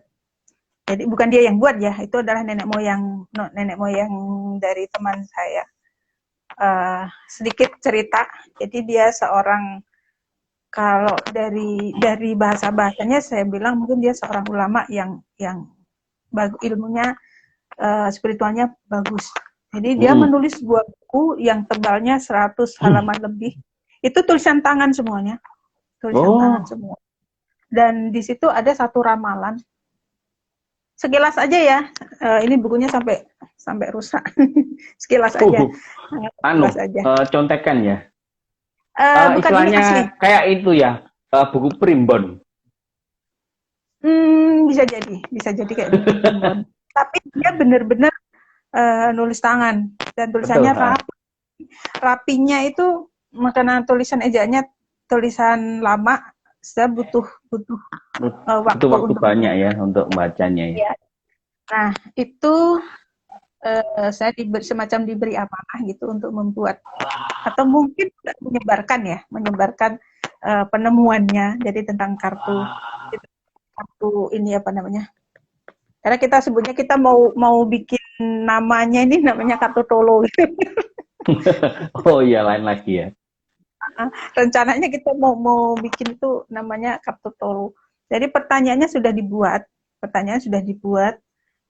Jadi bukan dia yang buat ya, itu adalah nenek moyang dari teman saya. Sedikit cerita. Jadi dia seorang, kalau dari bahasanya saya bilang mungkin dia seorang ulama yang ilmunya spiritualnya bagus. Jadi dia menulis sebuah buku yang tebalnya 100 halaman lebih. Itu tulisan tangan semuanya. Tulisan tangan semua. Dan di situ ada satu ramalan. Sekilas aja ya. Ini bukunya sampai rusak. Sekilas aja. Sekilas aja. Contekan ya. Bukan ini Istilahnya asli. kayak itu ya, buku primbon. Bisa jadi kayak buku primbon. Tapi dia benar-benar nulis tangan dan tulisannya rapi. Rapinya itu karena tulisan ejaannya tulisan lama, saya butuh waktu banyak ya untuk membacanya ya. Nah itu saya semacam diberi amanah gitu untuk membuat atau mungkin menyebarkan penemuannya, jadi tentang kartu ini apa namanya, karena kita sebutnya kita mau bikin namanya ini namanya kartu tolo gitu. Oh iya, lain lagi ya. Rencananya kita mau bikin itu namanya kartu tolo. Jadi pertanyaannya sudah dibuat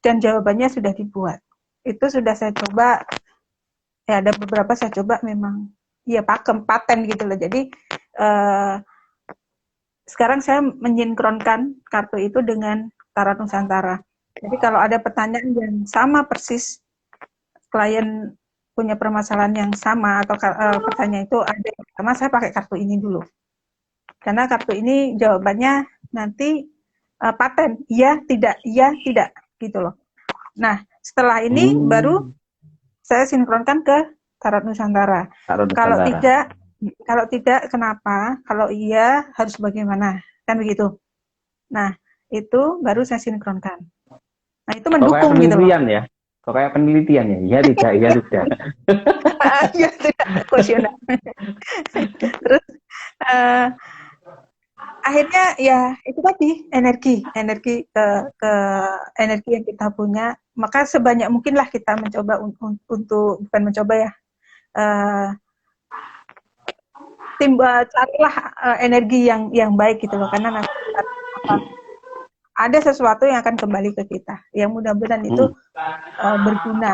dan jawabannya sudah dibuat. Itu sudah saya coba, ya ada beberapa saya coba memang ya paten gitu loh. Jadi sekarang saya menyinkronkan kartu itu dengan Tarot Nusantara. Jadi kalau ada pertanyaan yang sama persis, klien punya permasalahan yang sama atau pertanyaan itu ada yang sama, saya pakai kartu ini dulu. Karena kartu ini jawabannya nanti paten, iya tidak gitu loh. Nah, setelah ini baru saya sinkronkan ke Tarot Nusantara. Kalau tidak kenapa? Kalau iya harus bagaimana? Kan begitu. Nah, itu baru saya sinkronkan. Nah, itu mendukung gitu loh. Ya. Kok kayak penelitian ya? Iya tidak, iya tidak. Iya tidak, kuesioner. Terus akhirnya ya itu tadi energi ke energi yang kita punya, maka sebanyak mungkinlah kita mencoba untuk bukan mencoba ya, carilah energi yang baik gitu loh, karena nanti ada sesuatu yang akan kembali ke kita yang mudah-mudahan itu berguna.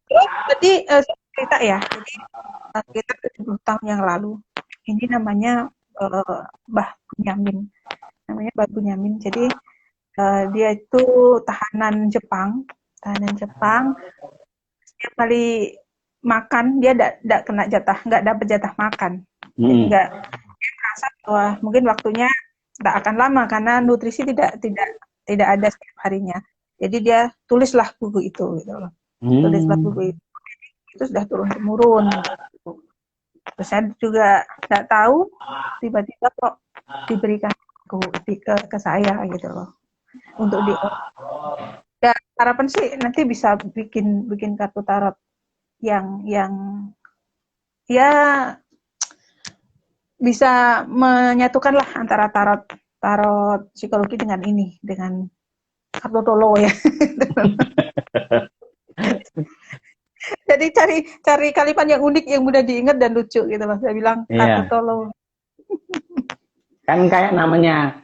Terus tadi cerita ya, jadi sekitar 70 tahun yang lalu ini namanya Mbah Bunyamin. Jadi dia itu tahanan Jepang. Setiap kali makan dia nggak dapat jatah makan. Jadi nggak, dia merasa bahwa mungkin waktunya nggak akan lama karena nutrisi tidak ada setiap harinya. Jadi dia tulislah buku itu gitu loh. Tulislah buku itu sudah turun temurun. Terus saya juga nggak tahu, tiba-tiba kok diberikan ke saya gitu loh, untuk ya harapan sih nanti bisa bikin kartu tarot yang ya bisa menyatukan lah antara tarot psikologi dengan Kartotolo ya. Jadi cari kalimat yang unik, yang mudah diingat dan lucu gitu loh. Saya bilang Iya, Kartotolo. kan kayak namanya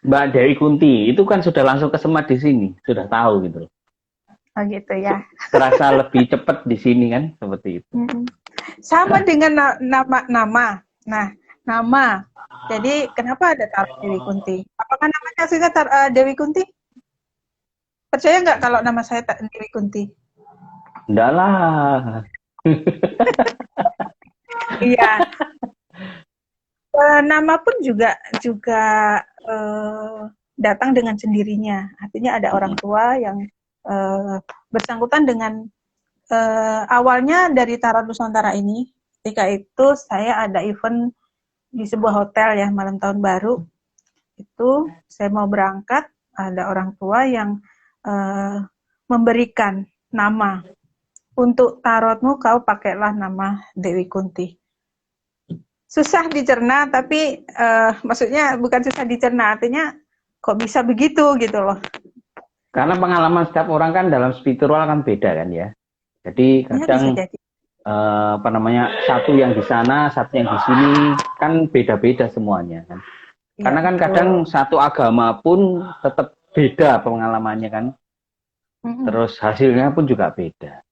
Mbak Dewi Kunti, itu kan sudah langsung kesemat di sini, sudah tahu gitu loh. Oh gitu ya. Terasa lebih cepat di sini kan, seperti itu. Sama dengan nama. Nah, nama. Jadi kenapa ada taruh Dewi Kunti? Apakah namanya aslinya Dewi Kunti? Percaya nggak kalau nama saya Dewi Kunti? Enggak lah. Iya. Nama pun juga datang dengan sendirinya. Artinya ada orang tua yang bersangkutan dengan awalnya dari Tarot Nusantara ini. Ketika itu saya ada event di sebuah hotel ya, malam tahun baru. Itu saya mau berangkat, ada orang tua yang memberikan nama. Untuk tarotmu kau pakailah nama Dewi Kunti. Susah dicerna, tapi maksudnya bukan susah dicerna, artinya kok bisa begitu gitu loh. Karena pengalaman setiap orang kan dalam spiritual kan beda kan ya. Jadi Ya, bisa kadang jadi. apa namanya, satu yang di sana, satu yang di sini kan beda-beda semuanya kan. Ya, Karena kan betul. kadang satu agama pun tetap beda pengalamannya kan. Terus hasilnya pun juga beda.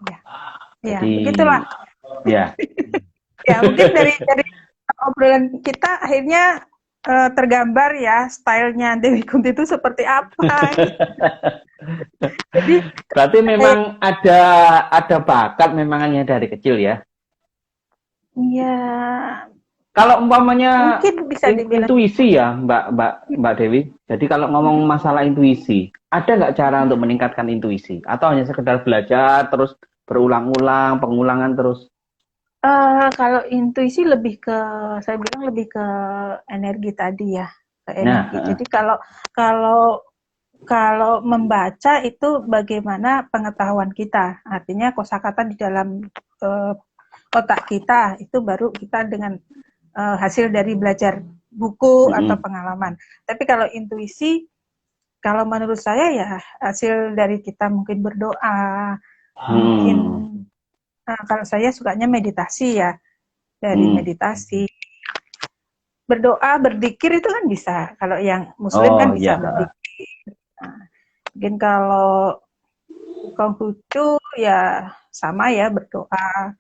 Ya, Jadi begitulah. ya. Ya, mungkin dari obrolan kita akhirnya tergambar ya stylenya Dewi Kunti itu seperti apa. Jadi Berarti memang ada bakat memangnya dari kecil ya. ya Kalau umpamanya mungkin bisa dibilang intuisi ya, Mbak Dewi. Jadi kalau ngomong masalah intuisi, ada nggak cara untuk meningkatkan intuisi? Atau hanya sekedar belajar terus berulang-ulang, pengulangan terus? kalau intuisi lebih ke, saya bilang lebih ke energi tadi ya, ke energi. Jadi kalau kalau membaca itu bagaimana pengetahuan kita, artinya kosakata di dalam otak kita itu baru kita dengan hasil dari belajar buku atau pengalaman. Tapi kalau intuisi, kalau menurut saya ya hasil dari kita mungkin berdoa, mungkin kalau saya sukanya meditasi ya, dari meditasi. Berdoa, berzikir itu kan bisa. Kalau yang muslim kan bisa berzikir. Nah, mungkin kalau Konghucu ya sama ya berdoa.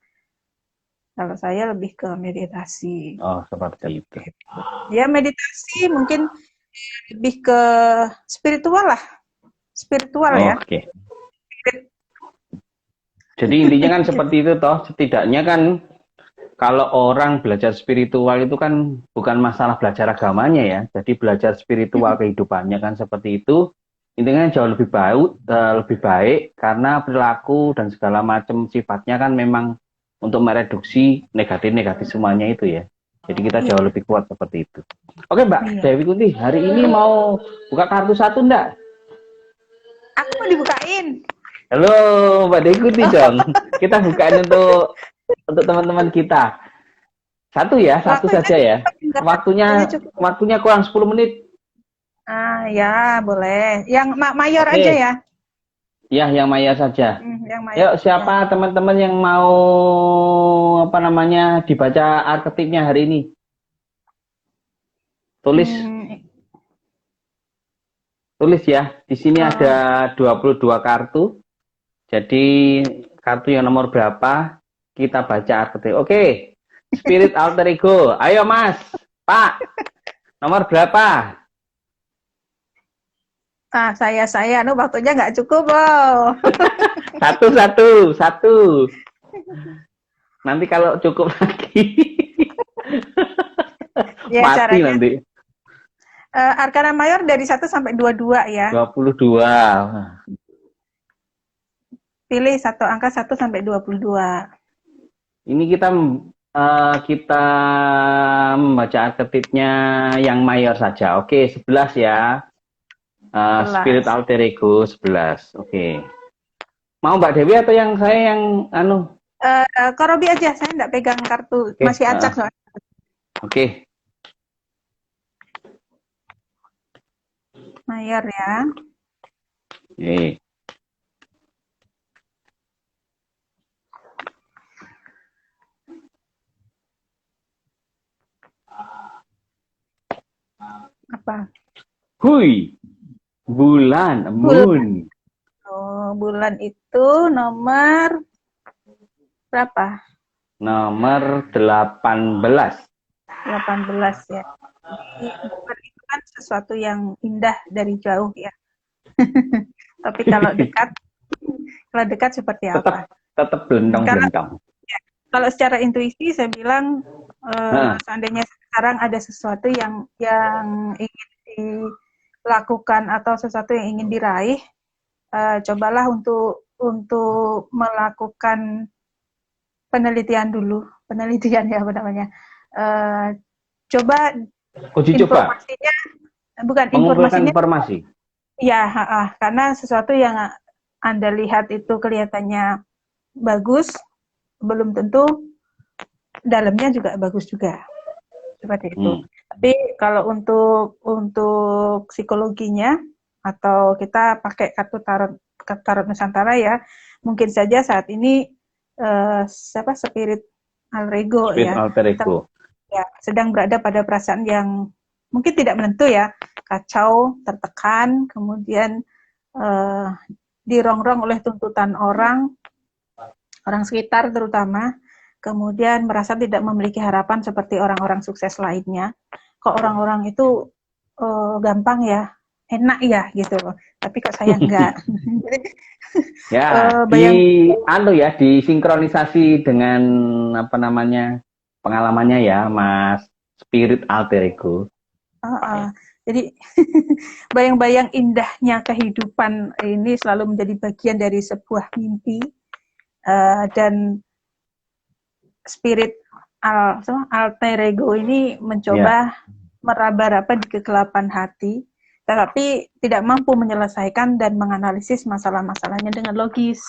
Kalau saya lebih ke meditasi. Oh, seperti itu. Ya meditasi mungkin lebih ke spiritual lah. Spiritual ya. Oke. Jadi intinya kan seperti itu toh. Setidaknya kan kalau orang belajar spiritual itu kan bukan masalah belajar agamanya ya. Jadi belajar spiritual kehidupannya kan seperti itu. Intinya jauh lebih baik karena perilaku dan segala macam sifatnya kan memang untuk mereduksi negatif-negatif semuanya itu ya. Jadi kita jauh lebih kuat seperti itu. Oke Mbak Dewi Kunti, hari ini mau buka kartu satu enggak? Aku mau dibukain. Halo Mbak Dewi Kunti dong. Kita bukain untuk teman-teman kita. Satu ya, satu saja ya. Waktunya kurang 10 menit. Ya boleh. Yang mayor aja ya. Ya, yang mayor saja. Yang mayor. Yuk, siapa teman-teman yang mau dibaca arketipnya hari ini? Tulis. Tulis ya. Di sini ada 22 kartu. Jadi kartu yang nomor berapa kita baca arketip. Oke. Spirit alter ego. Ayo Mas. Pak. Nomor berapa? Saya waktunya nggak cukup loh. Satu. Nanti kalau cukup lagi ya, mati caranya, nanti. Arkana mayor dari 1 sampai 22 ya. 22. Pilih satu angka 1 sampai 22. Ini kita membaca arketipnya yang mayor saja. Oke, 11 ya. 11. Spirit alter ego 11. Oke. Mau Mbak Dewi atau yang saya yang Korobi aja, saya nggak pegang kartu. Okay. Masih acak soalnya. Oke. Layar ya. Oke. Apa? Hui, bulan, moon. Oh, bulan itu nomor berapa? Nomor 18. 18 ya. Jadi, bulan itu kan sesuatu yang indah dari jauh ya. Tapi kalau dekat seperti apa? Tetap Kalau belentong-belentong. kalau secara intuisi saya bilang Nah, seandainya sekarang ada sesuatu yang ingin dilakukan atau sesuatu yang ingin diraih, cobalah untuk melakukan penelitian dulu, penelitian ya apa namanya. Coba uji coba, informasinya, bukan mengumpulkan informasinya, informasi. ya karena sesuatu yang Anda lihat itu kelihatannya bagus, belum tentu dalamnya juga bagus juga, seperti itu. Tapi kalau untuk psikologinya atau kita pakai kartu tarot Nusantara ya, mungkin saja saat ini spirit Alter ego. Ya, sedang berada pada perasaan yang mungkin tidak menentu ya, kacau, tertekan, kemudian dirongrong oleh tuntutan orang sekitar terutama, kemudian merasa tidak memiliki harapan seperti orang-orang sukses lainnya. Kok orang-orang itu gampang ya, enak ya gitu, tapi kok saya enggak. Ya, disinkronisasi dengan apa namanya pengalamannya ya, Mas Spirit Alter Ego. Jadi bayang-bayang indahnya kehidupan ini selalu menjadi bagian dari sebuah mimpi, dan spirit alter ego ini mencoba meraba-raba di kegelapan hati, tetapi tidak mampu menyelesaikan dan menganalisis masalah-masalahnya dengan logis.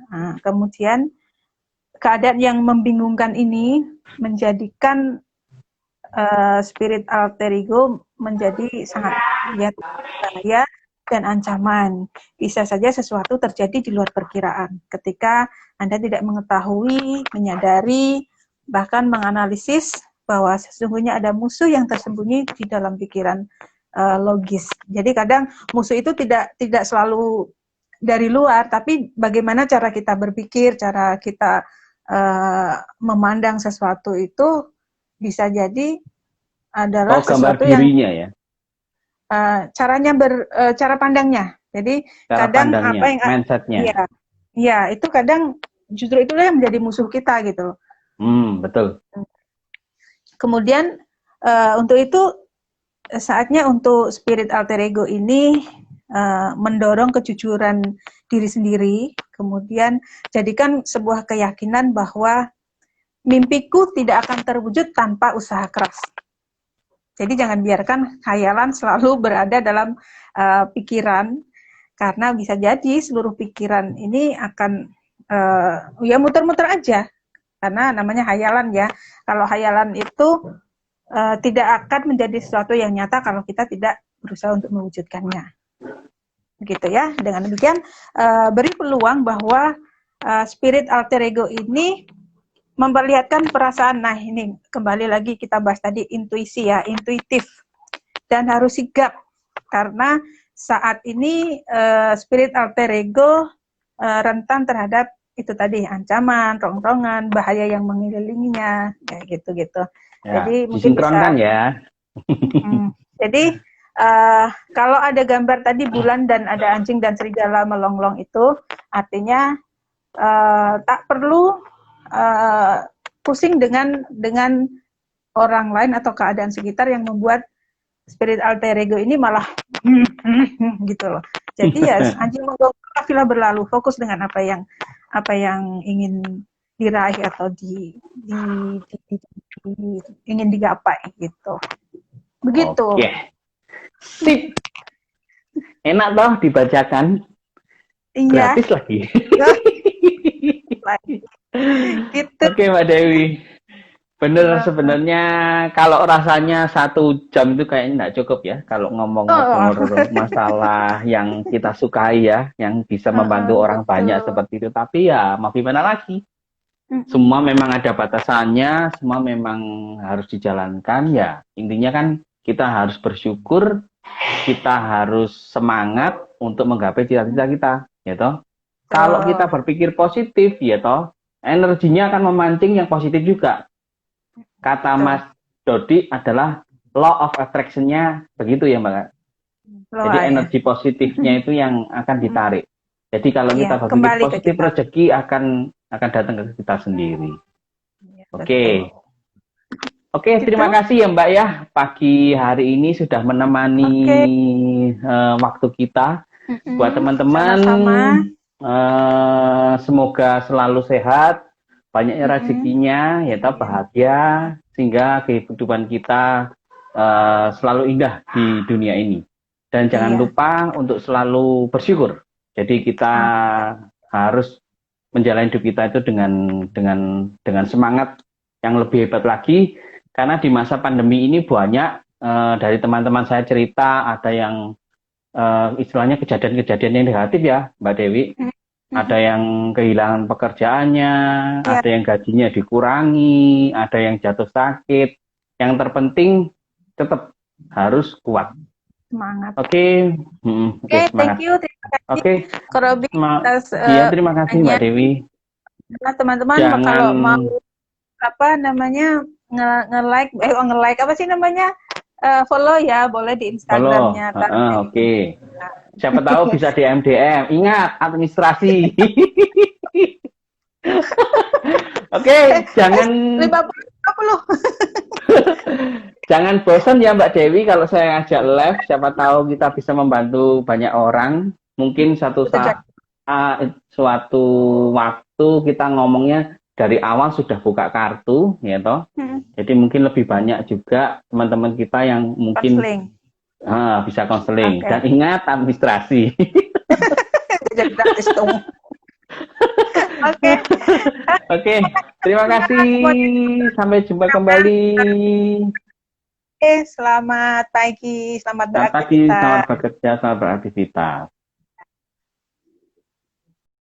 Nah, kemudian keadaan yang membingungkan ini menjadikan spirit alter ego menjadi sangat bahaya dan ancaman. Bisa saja sesuatu terjadi di luar perkiraan ketika Anda tidak mengetahui, menyadari, bahkan menganalisis bahwa sesungguhnya ada musuh yang tersembunyi di dalam pikiran logis. Jadi kadang musuh itu tidak selalu dari luar, tapi bagaimana cara kita berpikir, cara kita memandang sesuatu itu bisa jadi adalah gambar sesuatu dirinya ya. Cara pandangnya. Jadi cara kadang pandangnya, apa yang mindsetnya. Iya, itu kadang justru itulah yang menjadi musuh kita gitu. Betul. Kemudian untuk itu saatnya untuk spirit alter ego ini mendorong kejujuran diri sendiri, kemudian jadikan sebuah keyakinan bahwa mimpiku tidak akan terwujud tanpa usaha keras. Jadi jangan biarkan khayalan selalu berada dalam pikiran, karena bisa jadi seluruh pikiran ini akan ya muter-muter aja, karena namanya khayalan ya. Kalau khayalan itu tidak akan menjadi sesuatu yang nyata kalau kita tidak berusaha untuk mewujudkannya. Begitu ya. Dengan demikian beri peluang bahwa spirit alter ego ini memperlihatkan perasaan. Nah, ini kembali lagi kita bahas tadi intuisi ya, intuitif. Dan harus sigap karena saat ini spirit alter ego rentan terhadap itu tadi ancaman, rongrongan, bahaya yang mengelilinginya, kayak gitu-gitu. Ya, jadi mungkin disinkronkan bisa ya. Jadi kalau ada gambar tadi bulan dan ada anjing dan serigala melonglong itu artinya tak perlu pusing dengan orang lain atau keadaan sekitar yang membuat spirit alter ego ini malah gitu loh. Jadi ya anjing menggonggong kafilah berlalu, fokus dengan apa yang ingin diraih atau ingin digapai gitu. Begitu. Oke. Sip. Enak toh dibacakan. Iya. Gratis lagi. Gitu. Oke Mbak Dewi. Bener, sebenarnya kalau rasanya 1 jam itu kayaknya nggak cukup ya. Kalau ngomong masalah yang kita sukai ya, yang bisa membantu orang banyak betul. seperti itu. Tapi ya mau gimana lagi? Mm-mm. Semua memang ada batasannya, semua memang harus dijalankan. Ya intinya kan kita harus bersyukur, kita harus semangat untuk menggapai cita-cita kita, ya toh. Kalau kita berpikir positif, ya toh, energinya akan memancing yang positif juga. Kata Betul. Mas Dodi adalah law of attraction-nya begitu ya Mbak. Jadi Loa, ya. energi positifnya itu yang akan ditarik. Jadi kalau Iya, kita berpikir kembali ke positif, kita. rezeki akan datang ke kita sendiri. Iya, Oke. betul. Oke, Gitu. terima kasih ya Mbak ya. Pagi hari ini sudah menemani Oke. waktu kita. Mm-mm. Buat teman-teman, Sama-sama. semoga selalu sehat, banyaknya Mm-mm. rezekinya, ya toh, bahagia, sehingga kehidupan kita selalu indah di dunia ini. Dan jangan Iya. lupa untuk selalu bersyukur. Jadi kita harus menjalani hidup kita itu dengan semangat yang lebih hebat lagi. Karena di masa pandemi ini banyak dari teman-teman saya cerita, ada yang istilahnya kejadian-kejadian yang negatif ya, Mbak Dewi. Ada yang kehilangan pekerjaannya, Ya. ada yang gajinya dikurangi, ada yang jatuh sakit. Yang terpenting tetap harus kuat. Semangat. Oke, Oke, semangat. thank you. Terima kasih. Oke, Robi atas iya terima kasih Mbak Dewi. Nah, teman-teman Jangan kalau mau apa namanya nge-like nge-like apa sih namanya? Follow ya, boleh di follow. Instagramnya. Oke. Siapa tahu bisa DM. Ingat, administrasi. Oke, jangan 50. jangan bosan ya Mbak Dewi kalau saya ngajak live. Siapa tahu kita bisa membantu banyak orang. Mungkin suatu waktu kita ngomongnya dari awal sudah buka kartu, ya toh. Jadi mungkin lebih banyak juga teman-teman kita yang mungkin bisa konseling. Dan ingat administrasi. Oke, terima kasih. Sampai jumpa kembali. Selamat pagi, selamat bekerja, selamat beraktivitas.